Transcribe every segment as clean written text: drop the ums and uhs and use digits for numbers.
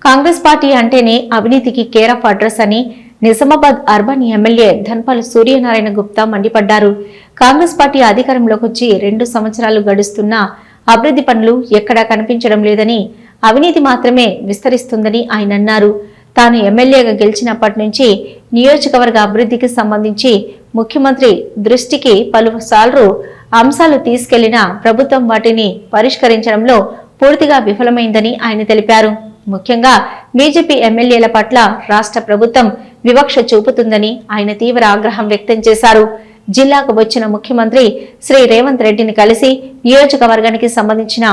Congress party అంటేనే అవినీతికి care of address అని నిజామాబాద్ అర్బన్ ఎమ్మెల్యే ధన్పాల్ సూర్యనారాయణ గుప్తా మండిపడ్డారు. కాంగ్రెస్ పార్టీ అధికారంలోకి వచ్చి 2 సంవత్సరాలు గడుస్తున్నా అభివృద్ధి పనులు ఎక్కడా కనిపించడం లేదని, అవినీతి మాత్రమే విస్తరిస్తుందని ఆయన అన్నారు. తాను ఎమ్మెల్యేగా గెలిచినప్పటి నుంచి నియోజకవర్గ అభివృద్ధికి సంబంధించి ముఖ్యమంత్రి దృష్టికి పలుసార్లు అంశాలు తీసుకెళ్లినా ప్రభుత్వం వాటిని పరిష్కరించడంలో పూర్తిగా విఫలమైందని ఆయన తెలిపారు. ముఖ్యంగా బీజేపీ ఎమ్మెల్యేల పట్ల రాష్ట్ర ప్రభుత్వం వివక్ష చూపుతుందని ఆయన తీవ్ర ఆగ్రహం వ్యక్తం చేశారు. జిల్లాకు వచ్చిన ముఖ్యమంత్రి శ్రీ రేవంత్ రెడ్డిని కలిసి నియోజకవర్గానికి సంబంధించిన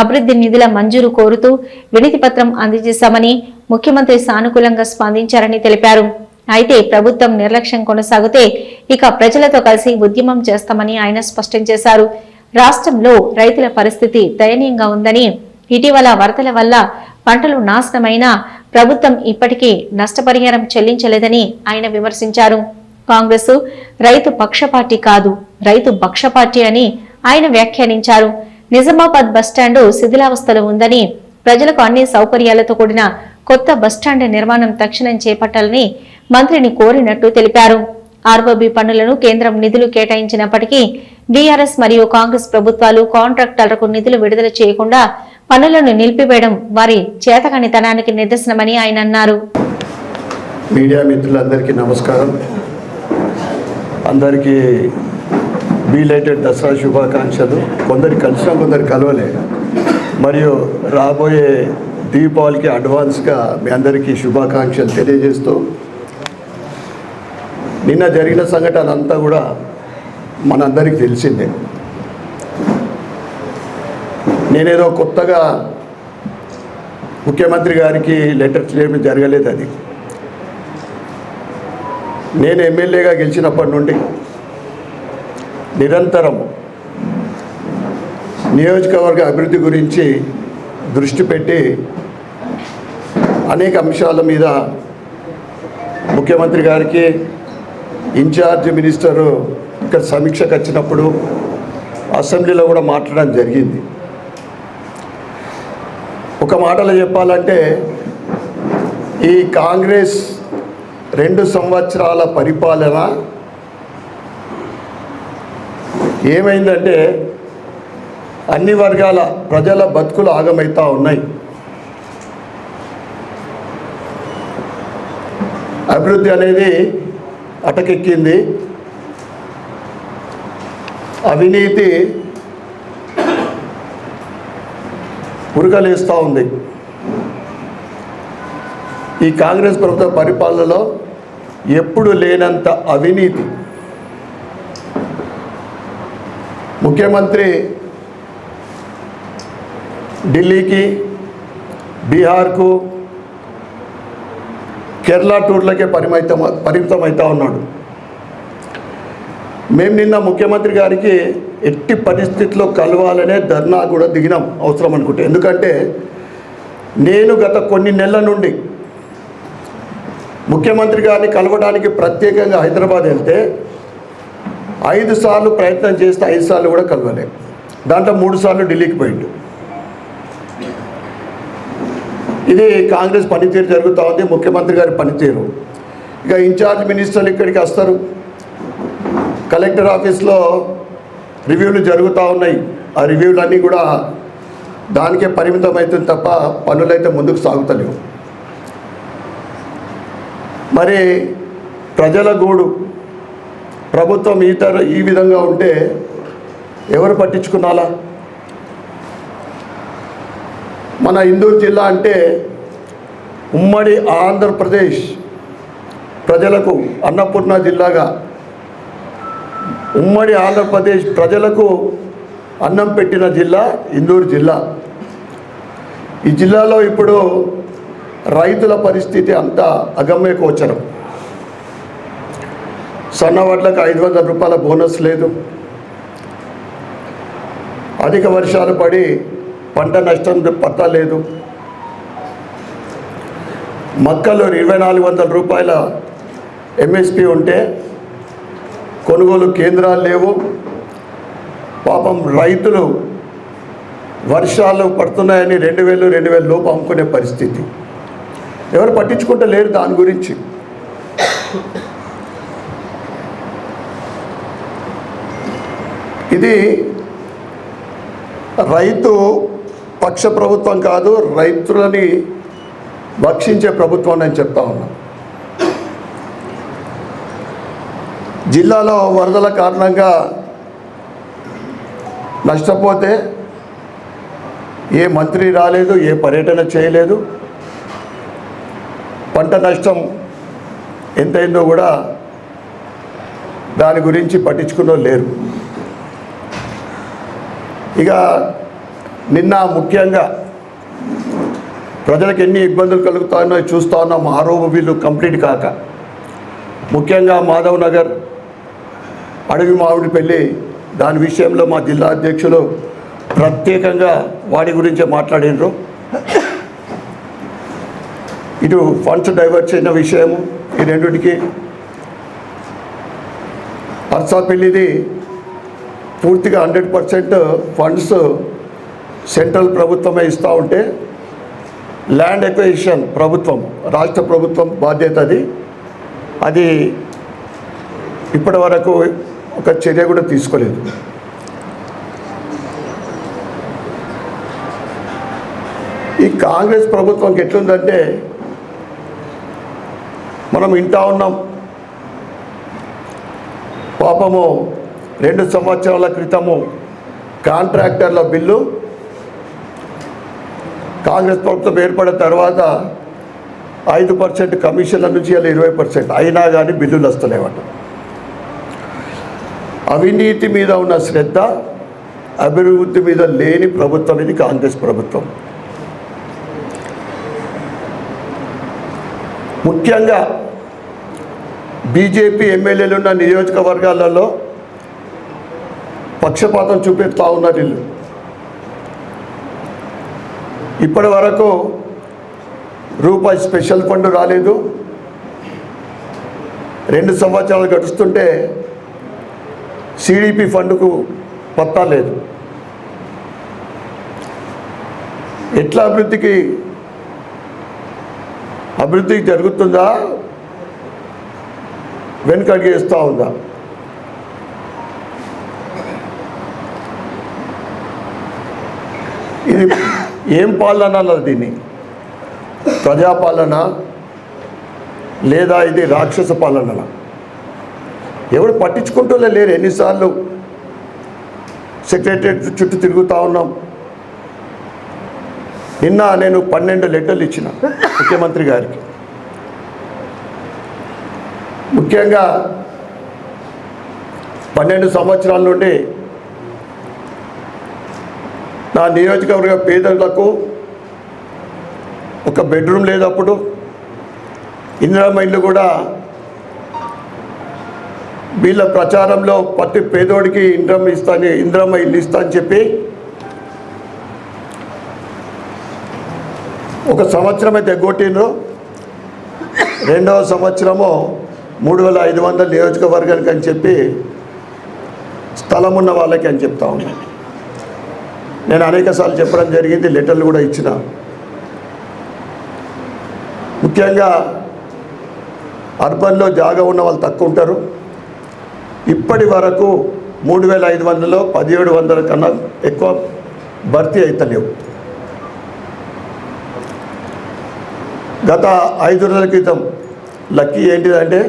అభివృద్ధి నిధుల మంజూరు కోరుతూ వినతి పత్రం అందజేశామని, ముఖ్యమంత్రి సానుకూలంగా స్పందించారని తెలిపారు. అయితే ప్రభుత్వం నిర్లక్ష్యం కొనసాగితే ఇక ప్రజలతో కలిసి ఉద్యమం చేస్తామని ఆయన స్పష్టం చేశారు. రాష్ట్రంలో రైతుల పరిస్థితి దయనీయంగా ఉందని, ఇటీవల వరదల వల్ల పంటలు నాశనమైనా ప్రభుత్వం ఇప్పటికీ నష్టపరిహారం చెల్లించలేదని ఆయన విమర్శించారు. కాంగ్రెస్ రైతు పక్షపార్టీ కాదు, రైతు పక్షపార్టీ అని ఆయన వ్యాఖ్యానించారు. నిజామాబాద్ బస్టాండు శిథిలావస్థలో ఉందని, ప్రజలకు అన్ని సౌకర్యాలతో కూడిన కొత్త బస్టాండ్ నిర్మాణం తక్షణం చేపట్టాలని మంత్రిని కోరినట్టు తెలిపారు. ఆర్ఓబీ పనులను కేంద్రం నిధులు కేటాయించినప్పటికీ బీఆర్ఎస్ మరియు కాంగ్రెస్ ప్రభుత్వాలు కాంట్రాక్టర్లకు నిధులు విడుదల చేయకుండా పనులను నిలిపివేయడం వారి చేతకానితనానికి నిదర్శనమని ఆయన అన్నారు. మీడియా మిత్రులందరికీ నమస్కారం. అందరికీ బిలేటెడ్ దసరా శుభాకాంక్షలు. కొందరు కలిసినా కొందరు కలవలే. మరియు రాబోయే దీపావళికి అడ్వాన్స్గా మీ అందరికీ శుభాకాంక్షలు తెలియజేస్తూ, నిన్న జరిగిన సంఘటన అంతా కూడా మనందరికీ తెలిసిందే. నేనేదో కొత్తగా ముఖ్యమంత్రి గారికి లెటర్ చేయడం జరగలేదు. అది నేను ఎమ్మెల్యేగా గెలిచినప్పటి నుండి నిరంతరం నియోజకవర్గ అభివృద్ధి గురించి దృష్టి పెట్టి అనేక అంశాల మీద ముఖ్యమంత్రి గారికి, ఇన్ఛార్జ్ మినిస్టరు ఇక్కడ సమీక్షకు వచ్చినప్పుడు అసెంబ్లీలో కూడా మాట్లాడడం జరిగింది. ఒక మాటలో చెప్పాలంటే, ఈ కాంగ్రెస్ 2 సంవత్సరాల పరిపాలన ఏమైందంటే అన్ని వర్గాల ప్రజల బతుకులు ఆగమవుతూ ఉన్నాయి. అభివృద్ధి అనేది అటకెక్కింది. అవినీతి ఉరకలేస్తూ ఉంది. ఈ కాంగ్రెస్ ప్రభుత్వ పరిపాలనలో ఎప్పుడు లేనంత అవినీతి. ముఖ్యమంత్రి ఢిల్లీకి, బీహార్కు, కేరళ టూర్లకే పరిమితమవుతూ ఉన్నాడు. మేము నిన్న ముఖ్యమంత్రి గారికి ఎట్టి పరిస్థితుల్లో కలవాలనే ధర్నా కూడా దిగినాం అవసరం అనుకుంటే. ఎందుకంటే నేను గత కొన్ని నెలల నుండి ముఖ్యమంత్రి గారిని కలవడానికి ప్రత్యేకంగా హైదరాబాద్ వెళ్తే 5 సార్లు ప్రయత్నం చేస్తే 5 సార్లు కూడా కలవలే. దాంట్లో 3 సార్లు ఢిల్లీకి పోయిండు. ఇది కాంగ్రెస్ పనితీరు జరుగుతూ ఉంది, ముఖ్యమంత్రి గారి పనితీరు. ఇక ఇన్ఛార్జ్ మినిస్టర్లు ఇక్కడికి వస్తారు, కలెక్టర్ ఆఫీస్లో రివ్యూలు జరుగుతూ ఉన్నాయి. ఆ రివ్యూలన్నీ కూడా దానికే పరిమితం అవుతుంది తప్ప పనులైతే ముందుకు సాగుతలేవు. మరి ప్రజల గూడు ప్రభుత్వం ఈ విధంగా ఉంటే ఎవరు పట్టించుకున్నాలా? మన ఇందూరు జిల్లా అంటే ఉమ్మడి ఆంధ్రప్రదేశ్ ప్రజలకు అన్నపూర్ణ జిల్లాగా, ఉమ్మడి ఆంధ్రప్రదేశ్ ప్రజలకు అన్నం పెట్టిన జిల్లా ఇందూరు జిల్లా. ఈ జిల్లాలో ఇప్పుడు రైతుల పరిస్థితి అంతా అగమ్య గోచరం. సన్నవడ్లకు 500 రూపాయల బోనస్ లేదు. అధిక వర్షాలు పడి పంట నష్టం పత్తా లేదు. మక్కలు 2400 రూపాయల ఎంఎస్పి ఉంటే కొనుగోలు కేంద్రాలు లేవు. పాపం రైతులు వర్షాలు పడుతున్నాయని 2000 లోపు అమ్ముకునే పరిస్థితి. ఎవరు పట్టించుకుంటూ లేరు దాని గురించి. ఇది రైతు పక్ష ప్రభుత్వం కాదు, రైతులని భక్షించే ప్రభుత్వం అని చెప్తా ఉన్నా. జిల్లాలో వరదల కారణంగా నష్టపోతే ఏ మంత్రి రాలేదు, ఏ పర్యటన చేయలేదు. పంట నష్టం ఎంతైందో కూడా దాని గురించి పట్టించుకున్నో లేరు. ఇక నిన్న ముఖ్యంగా ప్రజలకు ఎన్ని ఇబ్బందులు కలుగుతాయో చూస్తూ ఉన్నాం. ఆరోగ్య బిల్లు కంప్లీట్ కాక ముఖ్యంగా మాధవ్ నగర్, అడవి మామిడిపల్లి దాని విషయంలో మా జిల్లా అధ్యక్షులు ప్రత్యేకంగా వాడి గురించే మాట్లాడినరు. ఇటు ఫండ్స్ డైవర్ట్ చేసిన విషయము ఈ రెండుటికి. అర్సాపల్లిది పూర్తిగా 100% ఫండ్స్ సెంట్రల్ ప్రభుత్వమే ఇస్తూ ఉంటే ల్యాండ్ ఎక్విజిషన్ ప్రభుత్వం, రాష్ట్ర ప్రభుత్వం బాధ్యత అది ఇప్పటి వరకు ఒక చర్య కూడా తీసుకోలేదు. ఈ కాంగ్రెస్ ప్రభుత్వంకి ఎట్లుందంటే మనం వింటా ఉన్నాం. పాపము 2 సంవత్సరాల క్రితము కాంట్రాక్టర్ల బిల్లు కాంగ్రెస్ ప్రభుత్వం ఏర్పడిన తర్వాత 5% కమిషన్ల నుంచి ఇలా 20% అయినా కానీ బిల్లులు వస్తలేవట. అవినీతి మీద ఉన్న శ్రద్ధ, అభివృద్ధి మీద లేని ప్రభుత్వం ఇది కాంగ్రెస్ ప్రభుత్వం. ముఖ్యంగా బీజేపీ ఎమ్మెల్యేలు ఉన్న నియోజకవర్గాలలో పక్షపాతం చూపెడతా ఉన్నారు వీళ్ళు. ఇప్పటి వరకు రూపాయి స్పెషల్ ఫండ్ రాలేదు. 2 సంవత్సరాలు గడుస్తుంటే సిడిపి ఫండ్కు పత్తా లేదు. ఎట్లా అభివృద్ధి జరుగుతుందా, వెనుకడుగు వేస్తూ ఉందా? ఇది ఏం పాలన అన్నది, దీన్ని ప్రజాపాలన లేదా ఇది రాక్షస పాలన? ఎవరు పట్టించుకుంటూ లేరు. ఎన్నిసార్లు సెక్రటరియట్ చుట్టూ తిరుగుతూ ఉన్నాం. నిన్న నేను 12 లెటర్లు ఇచ్చిన ముఖ్యమంత్రి గారికి. ముఖ్యంగా 12 సంవత్సరాల నుండి నా నియోజకవర్గ పేదలకు ఒక బెడ్రూమ్ లేదప్పుడు. ఇందిరమ్మ ఇల్లు కూడా వీళ్ళ ప్రచారంలో ప్రతి పేదోడికి ఇందిరమ్మ ఇల్లు ఇస్తా అని చెప్పి ఒక సంవత్సరం అయితే ఎగ్గొట్టినరు. 2వ సంవత్సరము 3500 నియోజకవర్గానికి అని చెప్పి స్థలం ఉన్న వాళ్ళకి అని చెప్తా ఉన్నాను. నేను అనేక సార్లు చెప్పడం జరిగింది, లెటర్లు కూడా ఇచ్చిన. ముఖ్యంగా అర్బన్లో జాగా ఉన్న వాళ్ళు తక్కువ ఉంటారు. ఇప్పటి వరకు 3500లో 1700 కన్నా ఎక్కువ భర్తీ అవుతలేవు. గత 5 రోజుల క్రితం లక్కీ ఏంటిదంటే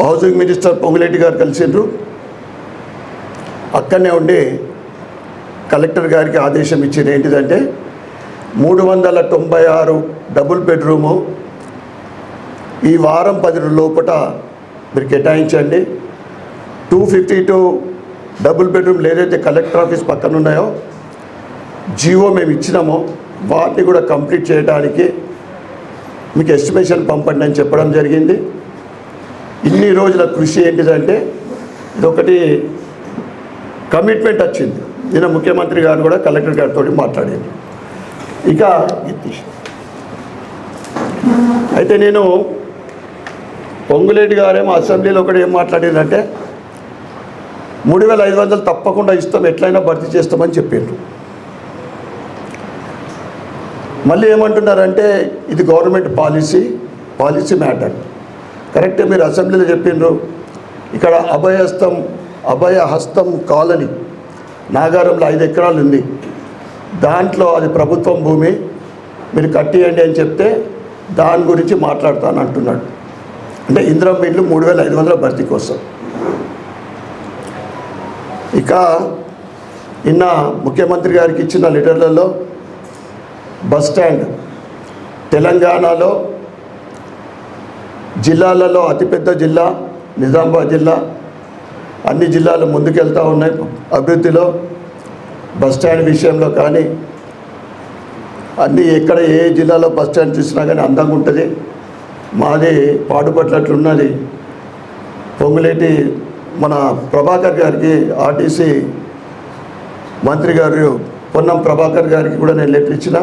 హౌసింగ్ మినిస్టర్ పొంగులేటి గారు కలిసిండ్రు. అక్కడనే ఉండి కలెక్టర్ గారికి ఆదేశం ఇచ్చింది. ఏంటిదంటే 396 డబుల్ బెడ్రూము ఈ వారం 10 రోజుల లోపల మీరు కేటాయించండి. 252 డబుల్ బెడ్రూమ్ ఏదైతే కలెక్టర్ ఆఫీస్ పక్కన ఉన్నాయో జియో మేము ఇచ్చినామో వాటిని కూడా కంప్లీట్ చేయడానికి మీకు ఎస్టిమేషన్ పంపండి అని చెప్పడం జరిగింది. ఇన్ని రోజుల కృషి ఏంటిదంటే ఇదొకటి కమిట్మెంట్ వచ్చింది. నిన్న ముఖ్యమంత్రి గారు కూడా కలెక్టర్ గారితో మాట్లాడింది. ఇక అయితే నేను పొంగులేటి గారేమో అసెంబ్లీలో ఒకటి ఏం మాట్లాడిందంటే 3500 తప్పకుండా ఇస్తాం, ఎట్లయినా భర్తీ చేస్తామని చెప్పిండ్రు. మళ్ళీ ఏమంటున్నారంటే ఇది గవర్నమెంట్ పాలసీ మ్యాటర్. కరెక్టే, మీరు అసెంబ్లీలో చెప్పిండ్రు. ఇక్కడ అభయహస్తం కాలనీ నాగారంలో 5 ఎకరాలు ఉంది. దాంట్లో అది ప్రభుత్వం భూమి, మీరు కట్టియండి అని చెప్తే దాని గురించి మాట్లాడతాను అంటున్నాడు. అంటే ఇందిరమ్మ ఇల్లు 3500 భర్తీ కోసం. ఇక నిన్న ముఖ్యమంత్రి గారికి ఇచ్చిన లెటర్లలో బస్ స్టాండ్ తెలంగాణలో జిల్లాలలో అతిపెద్ద జిల్లా నిజామాబాద్ జిల్లా. అన్ని జిల్లాలు ముందుకెళ్తూ ఉన్నాయి అభివృద్ధిలో. బస్ స్టాండ్ విషయంలో కానీ అన్నీ ఎక్కడ ఏ జిల్లాలో బస్ స్టాండ్ చూసినా కానీ అందంగా ఉంటుంది. మాది పాడుపట్లట్లున్నది. పొంగులేటి మన ప్రభాకర్ గారికి ఆర్టీసీ మంత్రి గారు పొన్నం ప్రభాకర్ గారికి కూడా నేను లెటర్ ఇచ్చిన.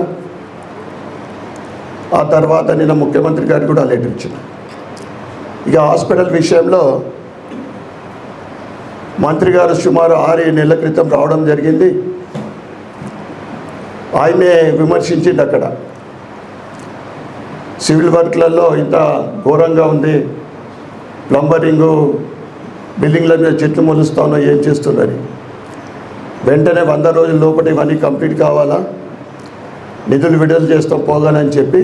ఆ తర్వాత నిన్న ముఖ్యమంత్రి గారికి కూడా లెటర్ ఇచ్చిన. ఇక హాస్పిటల్ విషయంలో మంత్రి గారు సుమారు 6 నెలల క్రితం రావడం జరిగింది. ఆయనే విమర్శించింది అక్కడ సివిల్ వర్క్లలో ఇంత ఘోరంగా ఉంది, ప్లంబరింగు బిల్డింగ్ల మీద చెట్లు మొలుస్తానో ఏం చేస్తున్నది. వెంటనే 100 రోజుల లోపల ఇవన్నీ కంప్లీట్ కావాలా, నిధులు విడుదల చేస్తాం పోగానని చెప్పి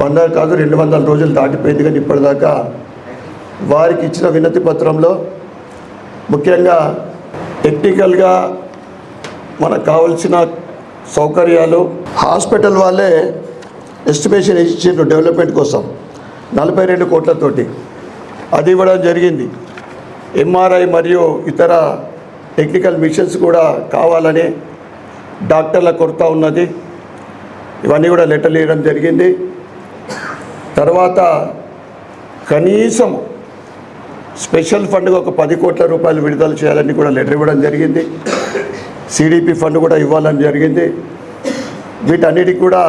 100 కాదు 200 రోజులు దాటిపోయింది. కానీ ఇప్పటిదాకా వారికి ఇచ్చిన వినతి పత్రంలో ముఖ్యంగా టెక్నికల్గా మనకు కావాల్సిన సౌకర్యాలు హాస్పిటల్ వాళ్ళే ఎస్టిమేషన్ ఇచ్చిండ్రు డెవలప్మెంట్ కోసం 42 కోట్లతోటి. అది ఇవ్వడం జరిగింది. ఎంఆర్ఐ మరియు ఇతర టెక్నికల్ మిషన్స్ కూడా కావాలని డాక్టర్ల కొరత ఉన్నది. ఇవన్నీ కూడా లెటర్లు ఇవ్వడం జరిగింది. తర్వాత కనీసం స్పెషల్ ఫండ్గా ఒక 10 కోట్ల రూపాయలు విడుదల చేయాలని కూడా లెటర్ ఇవ్వడం జరిగింది. సిడిపి ఫండ్ కూడా ఇవ్వాలని జరిగింది. వీటన్నిటికి కూడా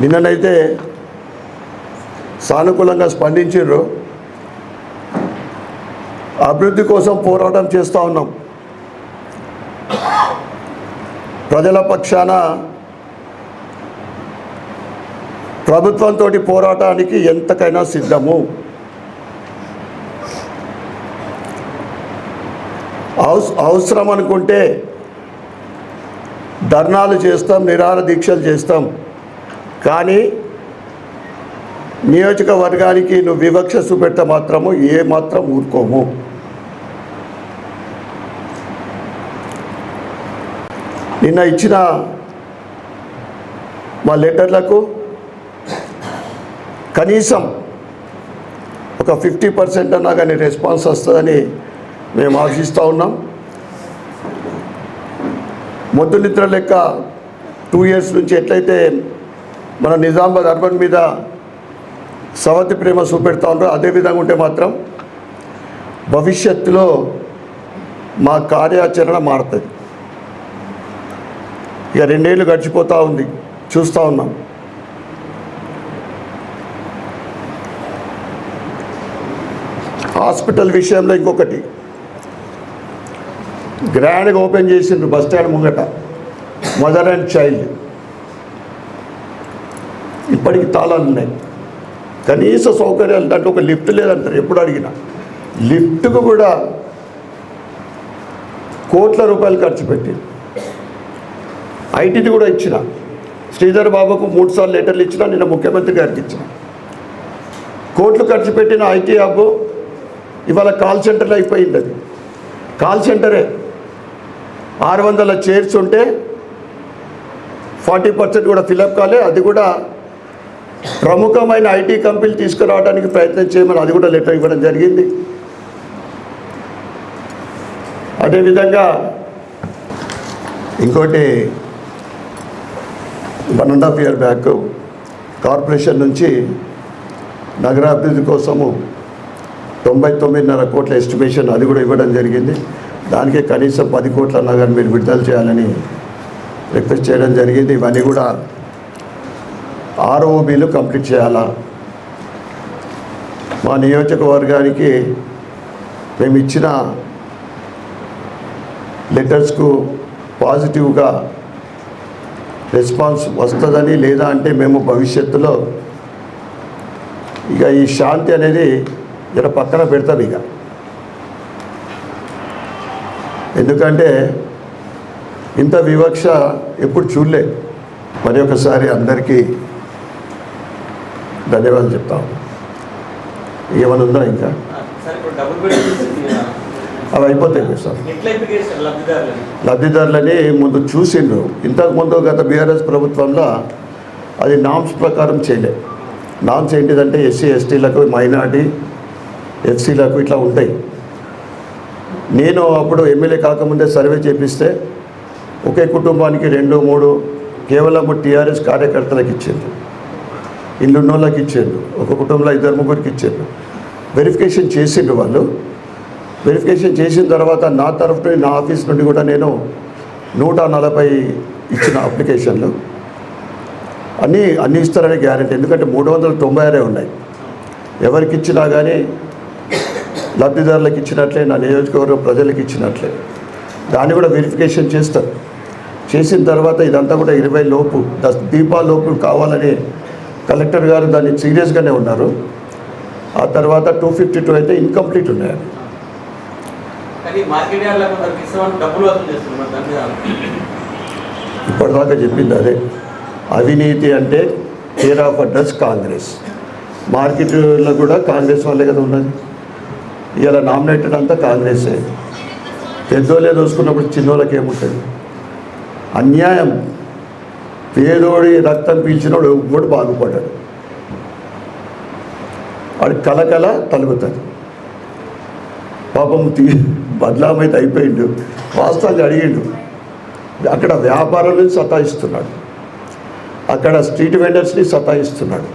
నిన్ననైతే సానుకూలంగా స్పందించారు. అభివృద్ధి కోసం పోరాటం చేస్తూ ఉన్నాం. ప్రజల పక్షాన ప్రభుత్వంతో పోరాటానికి ఎంతకైనా సిద్ధము. అవసరం అనుకుంటే ధర్నాలు చేస్తాం, నిరాహార దీక్షలు చేస్తాం. కానీ నియోజకవర్గానికి నువ్వు వివక్ష చూపెడితే మాత్రము ఏమాత్రం ఊరుకోము. నిన్న ఇచ్చిన మా లెటర్లకు కనీసం ఒక 50% అన్నా కానీ రెస్పాన్స్ వస్తుందని మేము ఆశిస్తూ ఉన్నాం. మొద్దు నిద్ర లెక్క 2 years నుంచి ఎట్లయితే మన నిజామాబాద్ అర్బన్ మీద సవతి ప్రేమ చూపెడతా ఉన్నారో అదేవిధంగా ఉంటే మాత్రం భవిష్యత్తులో మా కార్యాచరణ మారుతుంది. ఇక 2 ఏళ్ళు గడిచిపోతూ ఉంది, చూస్తూ ఉన్నాం. హాస్పిటల్ విషయంలో ఇంకొకటి గ్రాండ్గా ఓపెన్ చేసిండ్రు బస్ స్టాండ్ ముంగట మదర్ అండ్ చైల్డ్. ఇప్పటికి తాళాలు ఉన్నాయి. కనీస సౌకర్యాలు దాంట్లో ఒక లిఫ్ట్ లేదంటారు. ఎప్పుడు అడిగినా లిఫ్ట్కు కూడా కోట్ల రూపాయలు ఖర్చు పెట్టి ఐటీది కూడా ఇచ్చిన. శ్రీధర్ బాబుకు 3 సార్లు లెటర్లు ఇచ్చిన, నిన్న ముఖ్యమంత్రి గారికి ఇచ్చిన. కోట్లు ఖర్చు పెట్టిన ఐటీ హబ్ ఇవాళ కాల్ సెంటర్లో అయిపోయింది. అది కాల్ సెంటరే. 600 చైర్స్ ఉంటే 40% కూడా ఫిలప్ కాలే. అది కూడా ప్రముఖమైన ఐటీ కంపెనీలు తీసుకురావడానికి ప్రయత్నం చేయమని అది కూడా లెటర్ ఇవ్వడం జరిగింది. అదేవిధంగా ఇంకోటి 1.5 year బ్యాక్ కార్పొరేషన్ నుంచి నగరాభివృద్ధి కోసము 99.5 కోట్ల ఎస్టిమేషన్ అది కూడా ఇవ్వడం జరిగింది. దానికే కనీసం 10 కోట్ల నగరం మీరు విడుదల చేయాలని రిక్వెస్ట్ చేయడం జరిగింది. ఇవన్నీ కూడా ఆర్ఓబీలు కంప్లీట్ చేయాలా. మా నియోజకవర్గానికి మేము ఇచ్చిన లెటర్స్కు పాజిటివ్గా రెస్పాన్స్ వస్తుందని, లేదా అంటే మేము భవిష్యత్తులో ఇక ఈ శాంతి అనేది జర పక్కన పెడతాం ఇక. ఎందుకంటే ఇంత వివక్ష ఎప్పుడు చూడలే. మరి ఒకసారి అందరికీ ధన్యవాదాలు చెప్తాం. ఏమైనా ఉందా ఇంకా? అవి అయిపోతాయి సార్. లబ్ధిదారులని ముందు చూసిండ్రు. ఇంతకుముందు గత బీఆర్ఎస్ ప్రభుత్వంలో అది నామ్స్ ప్రకారం చేయలే. నామ్స్ ఏంటిదంటే ఎస్సీ ఎస్టీలకు, మైనార్టీ, ఎఫ్సీలకు ఇట్లా ఉంటాయి. నేను అప్పుడు ఎమ్మెల్యే కాకముందే సర్వే చేపిస్తే ఒకే కుటుంబానికి 2, 3 కేవలం టీఆర్ఎస్ కార్యకర్తలకు ఇచ్చిండ్రు, ఇల్లున్న వాళ్ళకి ఇచ్చిండ్రు, ఒక కుటుంబంలో 2, 3 ఇచ్చిండ్రు. వెరిఫికేషన్ చేసిండ్రు వాళ్ళు. వెరిఫికేషన్ చేసిన తర్వాత నా తరఫు నుండి, నా ఆఫీస్ నుండి కూడా నేను 140 ఇచ్చిన అప్లికేషన్లు అన్నీ ఇస్తారనే గ్యారెంటీ. ఎందుకంటే 396 ఉన్నాయి. ఎవరికి ఇచ్చినా కానీ లబ్ధిదారులకు ఇచ్చినట్లే, నా నియోజకవర్గం ప్రజలకు ఇచ్చినట్లే. దాన్ని కూడా వెరిఫికేషన్ చేస్తారు. చేసిన తర్వాత ఇదంతా కూడా 20 లోపు, దీపాల లోపు కావాలని కలెక్టర్ గారు దాన్ని సీరియస్గానే ఉన్నారు. ఆ తర్వాత 252 అయితే ఇన్కంప్లీట్ ఉన్నాయి. ఇప్పటిదాకా చెప్పింది అదే. అవినీతి అంటే కేర్ ఆఫ్ అడ్రస్ కాంగ్రెస్. మార్కెట్లో కూడా కాంగ్రెస్ వాళ్ళే కదా ఉన్నది. ఇలా నామినేటెడ్ అంతా కాంగ్రెసే. పెద్దోళ్ళే దోసుకున్నప్పుడు చిన్నోళ్ళకి ఏముంటుంది? అన్యాయం. పేదోడి రక్తం పీల్చినోడు ఎవ్వడు బాగుపడ్డాడు. వాడి కలకల తలుగుతుంది. పాపం బదలామైతే అయిపోయిండు. వాస్తవంగా అడిగిండు. అక్కడ వ్యాపారాలను సతాయిస్తున్నాడు, అక్కడ స్ట్రీట్ వెండర్స్ని సతాయిస్తున్నాడు.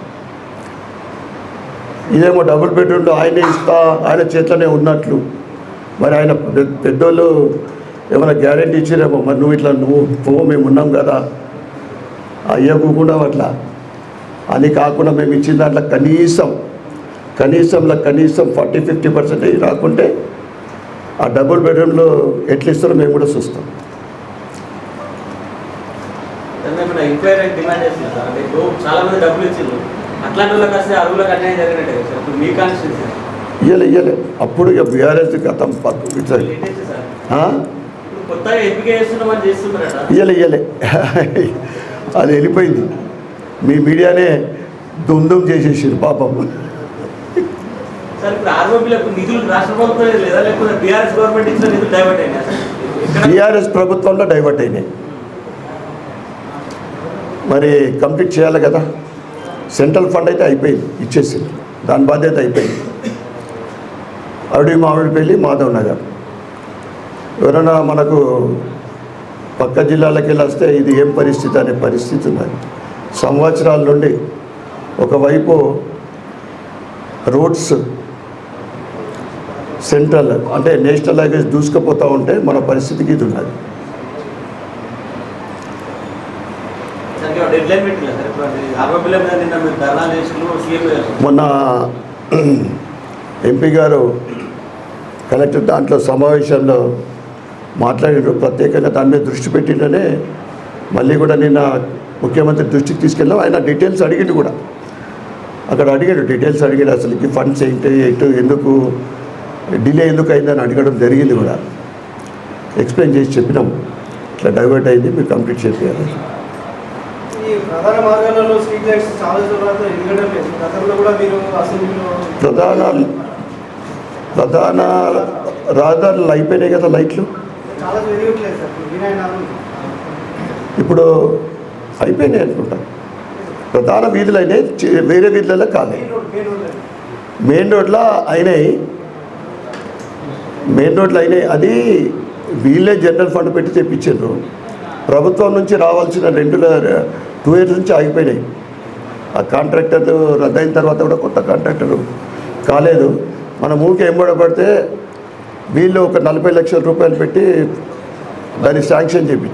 ఇదేమో డబుల్ బెడ్రూమ్లో ఆయనే ఇస్తా, ఆయన చేతిలోనే ఉన్నట్లు. మరి ఆయన పెద్దోళ్ళు ఏమైనా గ్యారెంటీ ఇచ్చిరేమో, మరి నువ్వు పో, మేము ఉన్నాం కదా, అయ్యకుండా అట్లా అని కాకుండా మేము ఇచ్చిన దాంట్లో కనీసం 40-50% రాకుంటే ఆ డబుల్ బెడ్రూమ్లో ఎట్లా ఇస్తారో మేము కూడా చూస్తాం. ఇయ్యలే అప్పుడు ఇక బీఆర్ఎస్ గతం ఇయ్యలే అది వెళ్ళిపోయింది. మీ మీడియానే దుమ్దుమ్ చేసేసారు పాపం. బీఆర్ఎస్ ప్రభుత్వంలో డైవర్ట్ అయినాయి. మరి కంప్లీట్ చేయాలి కదా. సెంట్రల్ ఫండ్ అయితే అయిపోయింది, ఇచ్చేసింది, దాని బాధ్యత అయిపోయింది. మామిడిపల్లి, మాధవ్ నగర్. ఎవరైనా మనకు పక్క జిల్లాలకు వెళ్ళి వస్తే ఇది ఏం పరిస్థితి అనే పరిస్థితి ఉన్నది. సంవత్సరాల నుండి ఒకవైపు రోడ్స్ సెంట్రల్ అంటే నేషనల్ హైవేస్ దూసుకుపోతూ ఉంటే మన పరిస్థితికి ఇది ఉన్నది. మొన్న ఎంపీ గారు కలెక్టర్ దాంట్లో సమావేశంలో మాట్లాడారు. ప్రత్యేకంగా దాని మీద దృష్టి పెట్టిందనే మళ్ళీ కూడా నిన్న ముఖ్యమంత్రి దృష్టికి తీసుకెళ్ళాం. ఆయన డీటెయిల్స్ అడిగిండు కూడా. అక్కడ డీటెయిల్స్ అడిగాడు. అసలు ఈ ఫండ్స్ ఏంటి, ఎందుకు డిలే ఎందుకు అయిందని అడగడం జరిగింది కూడా. ఎక్స్ప్లెయిన్ చేసి చెప్పినాం, ఇట్లా డైవర్ట్ అయింది, మీరు కంప్లీట్ చేయాలి. ప్రధాన రహదారులు అయిపోయినాయి కదా, లైట్లు ఇప్పుడు అయిపోయినాయి అనుకుంటా. ప్రధాన వీధులు అయినాయి, వేరే వీధులలో కాలేదు. మెయిన్ రోడ్లో అయినాయి. అది వీళ్ళే జనరల్ ఫండ్ పెట్టి తెప్పించారు. ప్రభుత్వం నుంచి రావాల్సిన 2 years నుంచి ఆగిపోయినాయి. ఆ కాంట్రాక్టర్ రద్దయిన తర్వాత కూడా కొత్త కాంట్రాక్టర్ కాలేదు. మన ఊరికి ఎంబడబడితే వీళ్ళు ఒక 40 లక్షల రూపాయలు పెట్టి దాన్ని శాంక్షన్ చేయించారు.